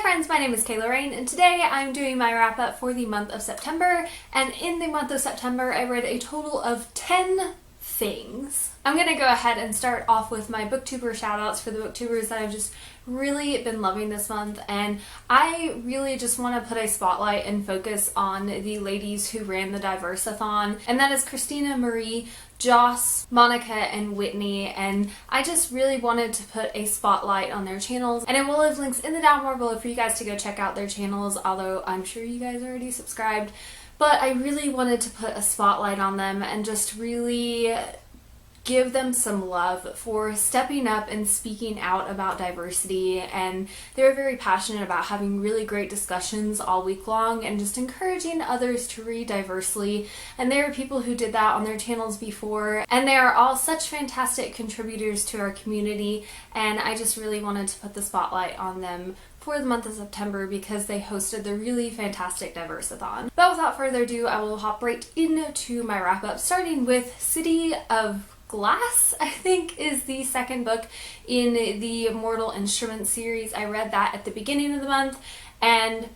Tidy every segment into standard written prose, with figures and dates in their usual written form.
friends, my name is Luen, and today I'm doing my wrap up for the month of September, and in the month of September I read a total of 10 things. I'm gonna go ahead and start off with my booktuber shoutouts for the booktubers that I've just really been loving this month, and I really just want to put a spotlight and focus on the ladies who ran the Diversathon, and that is Christina, Marie, Joss, Monica, and Whitney, and I just really wanted to put a spotlight on their channels, and I will leave links in the down bar below for you guys to go check out their channels, although I'm sure you guys already subscribed, but I really wanted to put a spotlight on them and just really give them some love for stepping up and speaking out about diversity, and they're very passionate about having really great discussions all week long and just encouraging others to read diversely, and there are people who did that on their channels before, and they are all such fantastic contributors to our community, and I just really wanted to put the spotlight on them for the month of September because they hosted the really fantastic Diversathon. But without further ado, I will hop right into my wrap up, starting with City of Glass, I think, is the second book in the Mortal Instruments series. I read that at the beginning of the month, and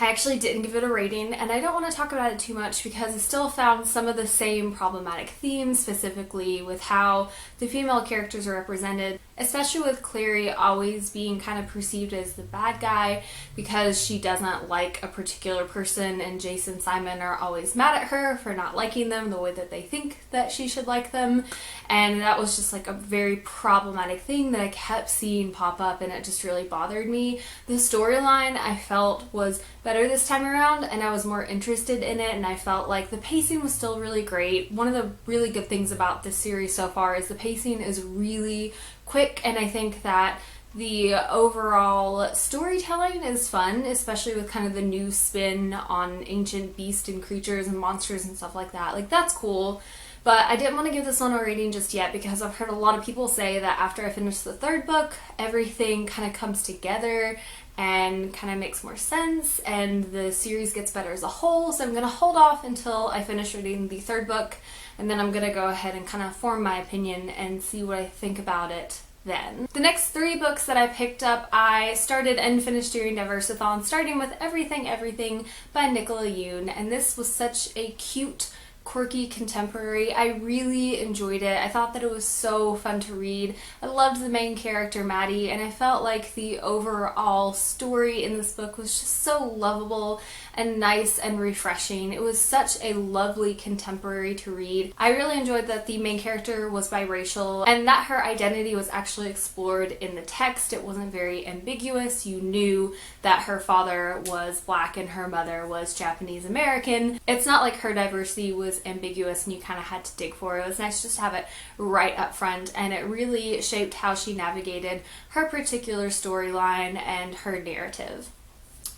I actually didn't give it a rating, and I don't want to talk about it too much because I still found some of the same problematic themes, specifically with how the female characters are represented, especially with Clare always being kind of perceived as the bad guy because she doesn't like a particular person, and Jace and Simon are always mad at her for not liking them the way that they think that she should like them, and that was just like a very problematic thing that I kept seeing pop up, and it just really bothered me. The storyline I felt was better this time around, and I was more interested in it, and I felt like the pacing was still really great. One of the really good things about this series so far is the pacing is really quick, and I think that the overall storytelling is fun, especially with kind of the new spin on ancient beasts and creatures and monsters and stuff like that. Like, that's cool. But I didn't want to give this one a rating just yet because I've heard a lot of people say that after I finish the third book, everything kind of comes together and kind of makes more sense, and the series gets better as a whole, so I'm going to hold off until I finish reading the third book, and then I'm going to go ahead and kind of form my opinion and see what I think about it then. The next 3 books that I picked up, I started and finished during Diversathon, starting with Everything by Nicola Yoon, and this was such a cute, quirky contemporary. I really enjoyed it. I thought that it was so fun to read. I loved the main character, Maddie, and I felt like the overall story in this book was just so lovable and nice and refreshing. It was such a lovely contemporary to read. I really enjoyed that the main character was biracial and that her identity was actually explored in the text. It wasn't very ambiguous. You knew that her father was black and her mother was Japanese American. It's not like her diversity was ambiguous and you kind of had to dig for it. It was nice just to have it right up front, and it really shaped how she navigated her particular storyline and her narrative.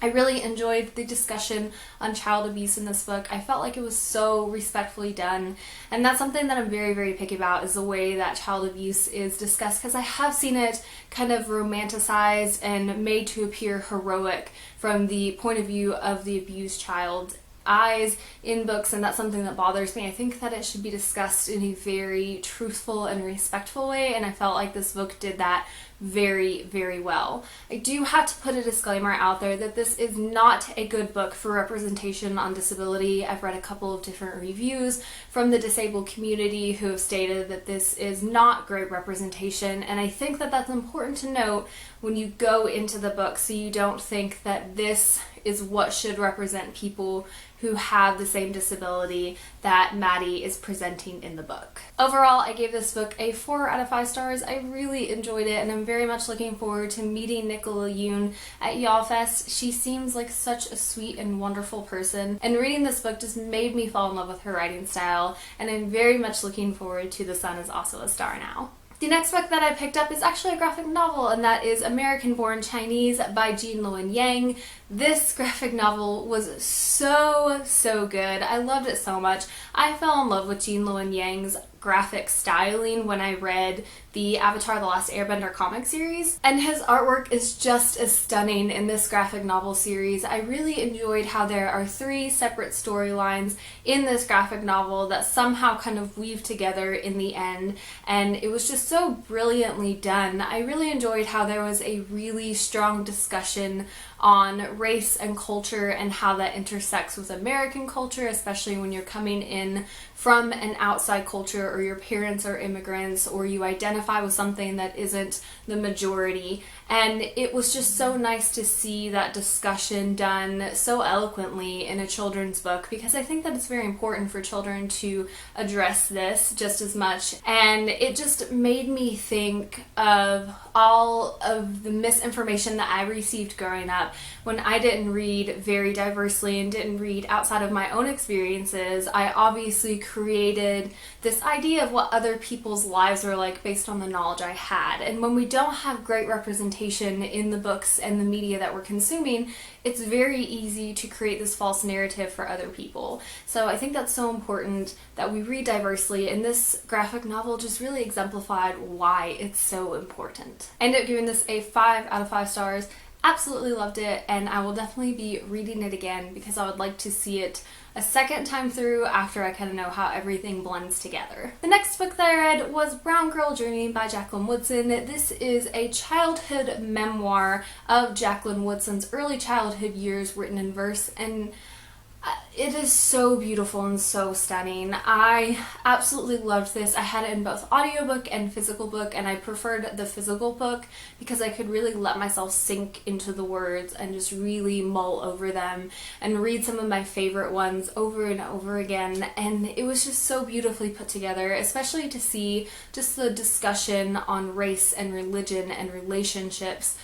I really enjoyed the discussion on child abuse in this book. I felt like it was so respectfully done, and that's something that I'm very, very picky about, is the way that child abuse is discussed, because I have seen it kind of romanticized and made to appear heroic from the point of view of the abused child eyes in books, and that's something that bothers me. I think that it should be discussed in a very truthful and respectful way, and I felt like this book did that very, very well. I do have to put a disclaimer out there that this is not a good book for representation on disability. I've read a couple of different reviews from the disabled community who have stated that this is not great representation, and I think that that's important to note when you go into the book, so you don't think that this is what should represent people who have the same disability that Maddie is presenting in the book. Overall, I gave this book a 4 out of 5 stars. I really enjoyed it, and I'm very much looking forward to meeting Nicola Yoon at YALLFest. She seems like such a sweet and wonderful person, and reading this book just made me fall in love with her writing style, and I'm very much looking forward to The Sun Is Also a Star Now. The next book that I picked up is actually a graphic novel, and that is American Born Chinese by Luen Yang. This graphic novel was so good. I loved it so much. I fell in love with Luen Yang's graphic styling when I read the Avatar: The Last Airbender comic series, and his artwork is just as stunning in this graphic novel series. I really enjoyed how there are 3 separate storylines in this graphic novel that somehow kind of weave together in the end, and it was just so brilliantly done. I really enjoyed how there was a really strong discussion on race and culture and how that intersects with American culture, especially when you're coming in from an outside culture, or your parents are immigrants, or you identify with something that isn't the majority. And it was just so nice to see that discussion done so eloquently in a children's book, because I think that it's very important for children to address this just as much. And it just made me think of all of the misinformation that I received growing up when I didn't read very diversely and didn't read outside of my own experiences. I obviously created this idea of what other people's lives were like based on the knowledge I had. And when we don't have great representation in the books and the media that we're consuming, it's very easy to create this false narrative for other people. So I think that's so important that we read diversely, and this graphic novel just really exemplified why it's so important. I ended up giving this a 5 out of 5 stars. Absolutely loved it, and I will definitely be reading it again because I would like to see it a second time through after I kind of know how everything blends together. The next book that I read was Brown Girl Journey by Jacqueline Woodson. This is a childhood memoir of Jacqueline Woodson's early childhood years written in verse, and it is so beautiful and so stunning. I absolutely loved this. I had it in both audiobook and physical book, and I preferred the physical book because I could really let myself sink into the words and just really mull over them and read some of my favorite ones over and over again. And it was just so beautifully put together, especially to see just the discussion on race and religion and relationships.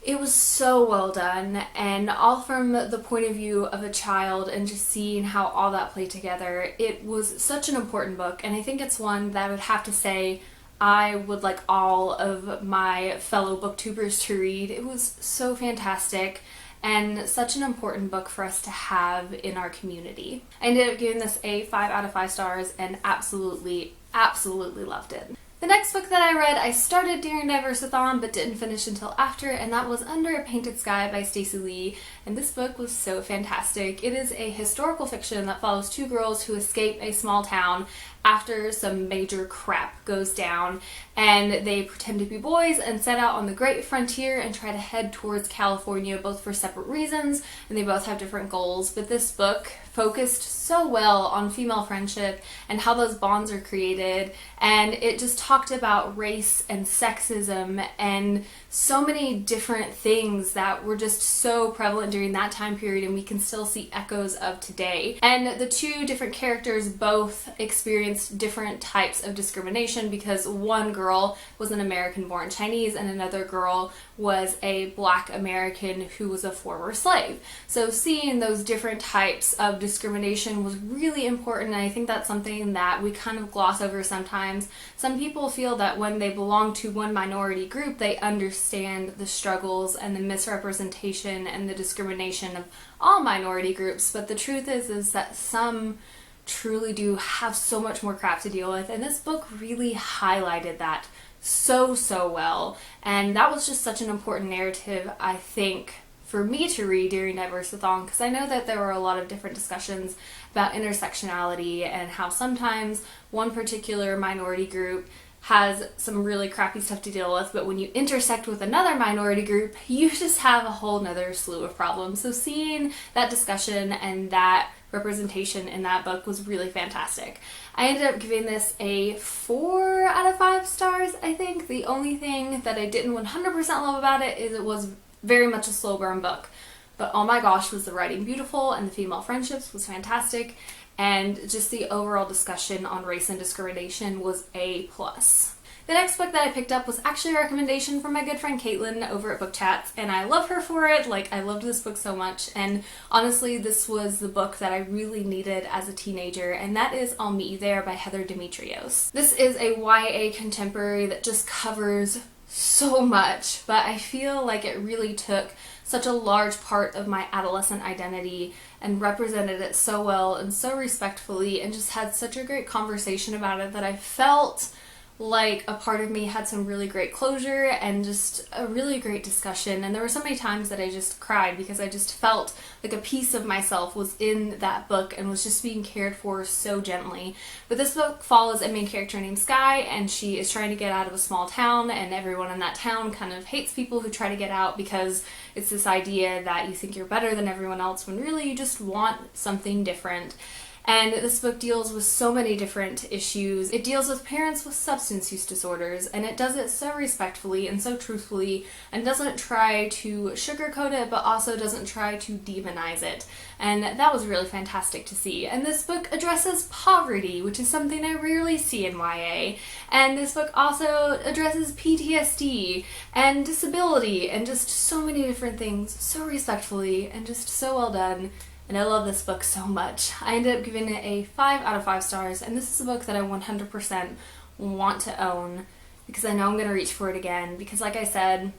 It was so well done, and all from the point of view of a child, and just seeing how all that played together. It was such an important book, and I think it's one that I would have to say I would like all of my fellow booktubers to read. It was so fantastic and such an important book for us to have in our community. I ended up giving this a 5 out of 5 stars and absolutely loved it. The next book that I read, I started during Diversathon but didn't finish until after, and that was Under a Painted Sky by Stacy Lee, and this book was so fantastic. It is a historical fiction that follows 2 girls who escape a small town after some major crap goes down, and they pretend to be boys and set out on the great frontier and try to head towards California, both for separate reasons, and they both have different goals. But this book focused so well on female friendship and how those bonds are created, and it just talked about race and sexism and so many different things that were just so prevalent during that time period, and we can still see echoes of today. And the 2 different characters both experienced different types of discrimination, because one girl was an American-born Chinese and another girl was a Black American who was a former slave. So seeing those different types of discrimination was really important, and I think that's something that we kind of gloss over sometimes. Some people feel that when they belong to one minority group, they understand the struggles and the misrepresentation and the discrimination of all minority groups, but the truth is that some truly do have so much more crap to deal with, and this book really highlighted that so well, and that was just such an important narrative, I think, for me to read during Diversathon, because I know that there were a lot of different discussions about intersectionality and how sometimes one particular minority group has some really crappy stuff to deal with, but when you intersect with another minority group, you just have a whole nother slew of problems. So seeing that discussion and that representation in that book was really fantastic. I ended up giving this a 4 out of 5 stars, I think. The only thing that I didn't 100% love about it is it was very much a slow burn book. But oh my gosh, was the writing beautiful, and the female friendships was fantastic, and just the overall discussion on race and discrimination was A+. The next book that I picked up was actually a recommendation from my good friend Caitlin over at Book Chats, and I love her for it. Like, I loved this book so much, and honestly, this was the book that I really needed as a teenager, and that is I'll Meet You There by Heather Demetrios. This is a YA contemporary that just covers so much, but I feel like it really took such a large part of my adolescent identity and represented it so well and so respectfully, and just had such a great conversation about it that I felt like a part of me had some really great closure and just a really great discussion. And there were so many times that I just cried because I just felt like a piece of myself was in that book and was just being cared for so gently. But this book follows a main character named Sky, and she is trying to get out of a small town, and everyone in that town kind of hates people who try to get out because it's this idea that you think you're better than everyone else when really you just want something different. And this book deals with so many different issues. It deals with parents with substance use disorders, and it does it so respectfully and so truthfully, and doesn't try to sugarcoat it, but also doesn't try to demonize it. And that was really fantastic to see. And this book addresses poverty, which is something I rarely see in YA. And this book also addresses PTSD and disability and just so many different things so respectfully and just so well done. And I love this book so much. I ended up giving it a 5 out of 5 stars, and this is a book that I 100% want to own because I know I'm going to reach for it again, because like I said,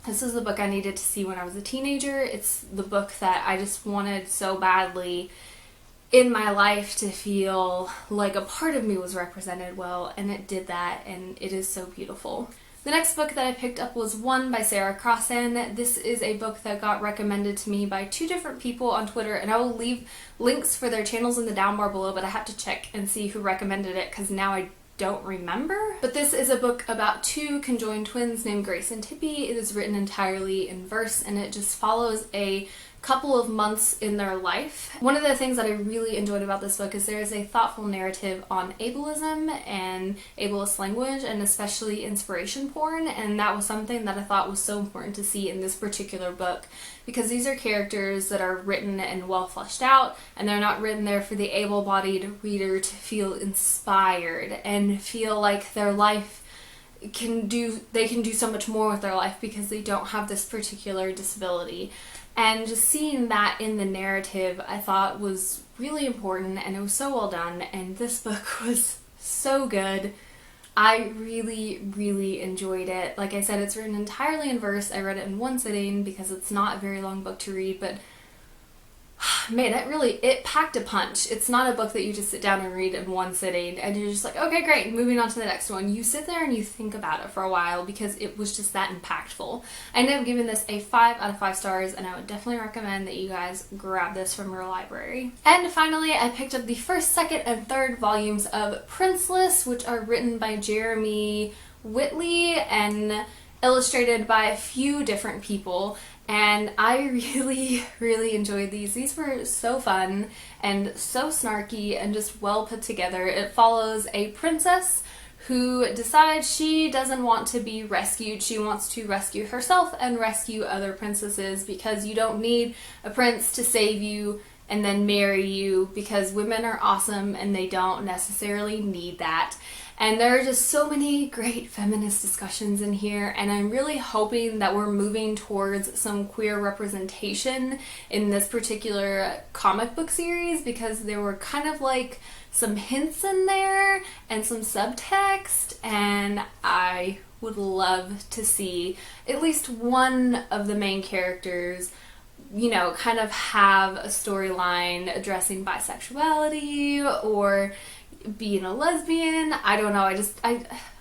this is the book I needed to see when I was a teenager. It's the book that I just wanted so badly in my life to feel like a part of me was represented well, and it did that, and it is so beautiful. The next book that I picked up was One by Sarah Crossan. This is a book that got recommended to me by 2 different people on Twitter, and I will leave links for their channels in the down bar below, but I have to check and see who recommended it because now I don't remember. But this is a book about 2 conjoined twins named Grace and Tippy. It is written entirely in verse, and it just follows a couple of months in their life. One of the things that I really enjoyed about this book is there is a thoughtful narrative on ableism and ableist language, and especially inspiration porn, and that was something that I thought was so important to see in this particular book, because these are characters that are written and well fleshed out, and they're not written there for the able-bodied reader to feel inspired and feel like their life they can do so much more with their life because they don't have this particular disability. And just seeing that in the narrative I thought was really important, and it was so well done, and this book was so good. I really, really enjoyed it. Like I said, it's written entirely in verse. I read it in one sitting because it's not a very long book to read, but man, it packed a punch. It's not a book that you just sit down and read in one sitting and you're just like, okay, great, moving on to the next one. You sit there and you think about it for a while because it was just that impactful. I ended up giving this a 5 out of 5 stars, and I would definitely recommend that you guys grab this from your library. And finally, I picked up the first, second, and third volumes of Princeless, which are written by Jeremy Whitley and illustrated by a few different people, and I really, really enjoyed these. These were so fun and so snarky and just well put together. It follows a princess who decides she doesn't want to be rescued. She wants to rescue herself and rescue other princesses, because you don't need a prince to save you and then marry you, because women are awesome and they don't necessarily need that. And there are just so many great feminist discussions in here, and I'm really hoping that we're moving towards some queer representation in this particular comic book series, because there were kind of like some hints in there and some subtext, and I would love to see at least one of the main characters, you know, kind of have a storyline addressing bisexuality or being a lesbian. I don't know,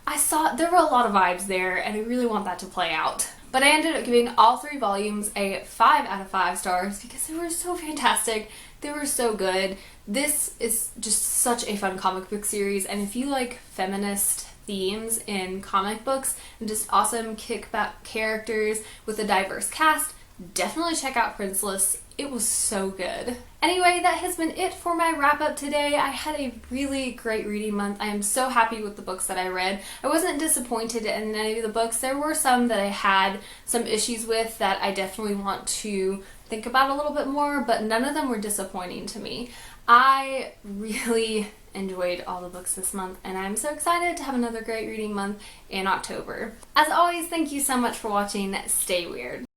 I saw there were a lot of vibes there, and I really want that to play out. But I ended up giving all 3 volumes a 5 out of 5 stars because they were so fantastic. They were so good. This is just such a fun comic book series, and if you like feminist themes in comic books and just awesome kickback characters with a diverse cast, definitely check out Princeless. It was so good. Anyway, that has been it for my wrap up today. I had a really great reading month. I am so happy with the books that I read. I wasn't disappointed in any of the books. There were some that I had some issues with that I definitely want to think about a little bit more, but none of them were disappointing to me. I really enjoyed all the books this month, and I'm so excited to have another great reading month in October. As always, thank you so much for watching. Stay weird.